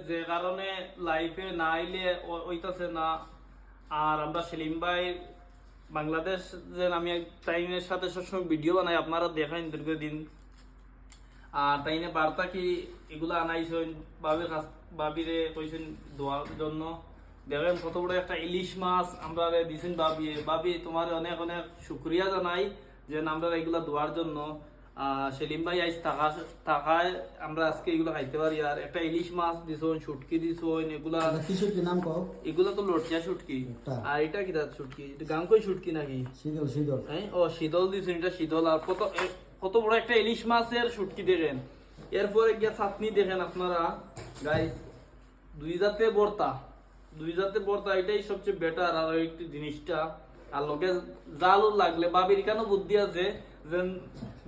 যে কারণে লাইফে না আইলে হইতাছে না। আর আমরা সেলিম ভাই বাংলাদেশ যে আমি টাইমের সাথে সবসময় ভিডিও বানাই, আপনারা দেখেন দীর্ঘদিন। আর তাইনে বার্তা কি এগুলো আনাইছেন বাবিরে কইছেন দোয়ার জন্য। দেখেন কত বড় একটা ইলিশ মাছ আমরা দিছেন বাবি তোমার অনেক অনেক শুক্রিয়া জানাই যে আমরা এগুলা দোয়ার জন্য। সেলিম ভাই আইস টাকায় আমরা আজকে এগুলো খাইতে পারি। আর একটা ইলিশ মাছ দিছন, শুটকি দিছন, এগুলা কি শুটকি নাম কও? এগুলা তো লটকিয়া শুটকি। আর এটা কি দাঁত শুটকি? এটা গাঙ্কই শুটকি নাকি? শীতল হ্যাঁ, ও শীতল দিছন, এটা শীতল। আর কত বড় একটা ইলিশ মাছের শুটকি দেখেন। এরপরে গিয়া চাটনি দেখেন আপনারা গাইস, দুই জাতে ভর্তা, এটাই সবচেয়ে বেটার। আর একটি জিনিসটা আর লোকে জাল লাগলে বাবির কেন বুদ্ধি আছে যে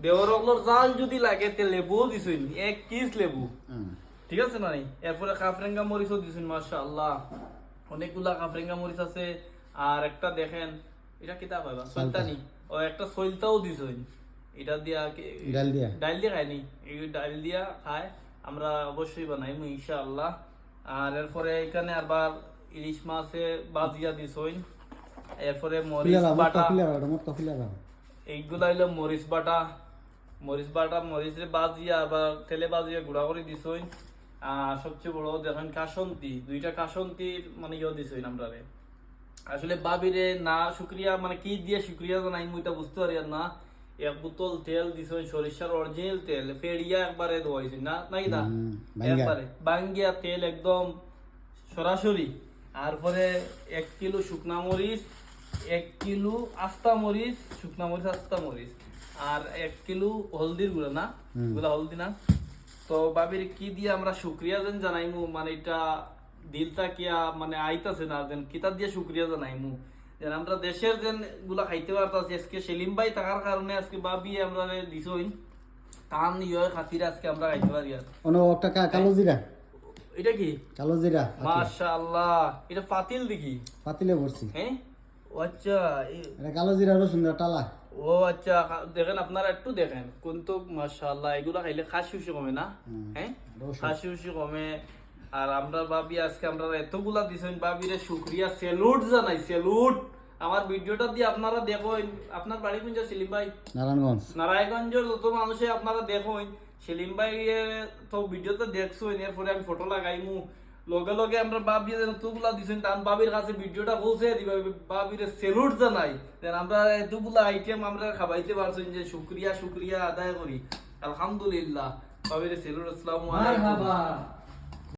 দেওয়ার জাল যদি লাগে তে লেবুও দিছুন, 1 পিস লেবু, ঠিক আছে না? এরপরে কাফরেঙ্গা মরিচও দিছুন, মাশাআল্লাহ অনেকগুলা কাফরেঙ্গা মরিচ আছে। আর একটা দেখেন এটা কিতা কইবা, সলতানি, ও একটা সলতাও দিছুন। এটা দিয়া ডাল দিয়া খাইনি, এই ডাল দিয়া খায়, আমরা অবশ্যই বানাইমু ইনশাআল্লাহ। আর এরপরে এখানে আবার ইলিশ মাছে বাজিয়া দিছুন। এরপরে মরিচ বাটা, এইগুলা হইলো মরিচ বাটা, মরিচের বাজিয়া আবার তেলে বাজিয়া গুঁড়া করে দিছুন। আর সবচেয়ে বড় দেখেন কাসন্তি, 2টা কাসন্তির মানে দিছুন আমরা। আসলে বাবিরে না শুক্রিয়া মানে কি দিয়ে শুক্রিয়া জানাই মুইটা বুঝতে পারি না। 1 বোতল তেল দিছুন, সরিষার অরিজিনাল তেল, ফেড়িয়া একবারে ধোয়াইছুন না নাকি না, একবারে বাঙ্গিয়া তেল একদম সরাসরি। আর পরে 1 কিলো শুকনা মরিচ, 1 কিলো আস্তা মরিচ, শুকনা মরিচ আস্তা মরিচ, আর 1 কিলো হলদির গুঁড়া না, এগুলা হলদি না। তো বাবির কি দিয়ে আমরা শুক্রিয়া জানাইমু, মানে এটা দিলটা কিয়া মানে আইতাছে না যেন কিতা দিয়ে শুক্রিয়া জানাইমু। যেন আমরা দেশের যেন গুলা খাইতে পারতাছি আজকে সেলিম ভাই থাকার কারণে আজকে বাবি আমরা দিছইন তান খাতিরে আজকে আমরা খাইতে পারি। আর কালো জিরা, এটা কি কালো জিরা, মাশাআল্লাহ, এটা পাতিল দেখি, পাতিলে ভরছি। হ্যাঁ, ও আচ্ছা, এটা কালো জিরা রসুন টালা। ও আচ্ছা, দেখেন আপনারা একটু দেখেন কিন্তু মাশাআল্লাহ এগুলা খাইলে খাসি উসি কমে না? হ্যাঁ, খাসি উসি কমে। আর আমরা ভাবি আজকে আমরা এতগুলা দিছেন, বাবিরে শুকরিয়া, স্যালুট জানাই, স্যালুট। আমার ভিডিওটা দিয়ে আপনারা দেখুন। আপনার বাড়ি কোন সেলিম ভাই? নারায়ণগঞ্জের যত মানুষে আপনারা দেখুন সেলিম ভাই তো ভিডিওতে দেখছুন। এরপরে আমি ফটো লাগাইমু, লগে লগে আমরা বাবি এতগুলা দিছেন, তার বাবির কাছে ভিডিওটা পৌঁছে দিবা, বাবিরে স্যালুট জানাই। আমরা এতগুলা আইটেম আমরা খাবাইতে পারছেন, যে শুকরিয়া আদায় করি, আলহামদুলিল্লাহ। বাবিরে স্যালুট, আসসালামু আলাইকুম।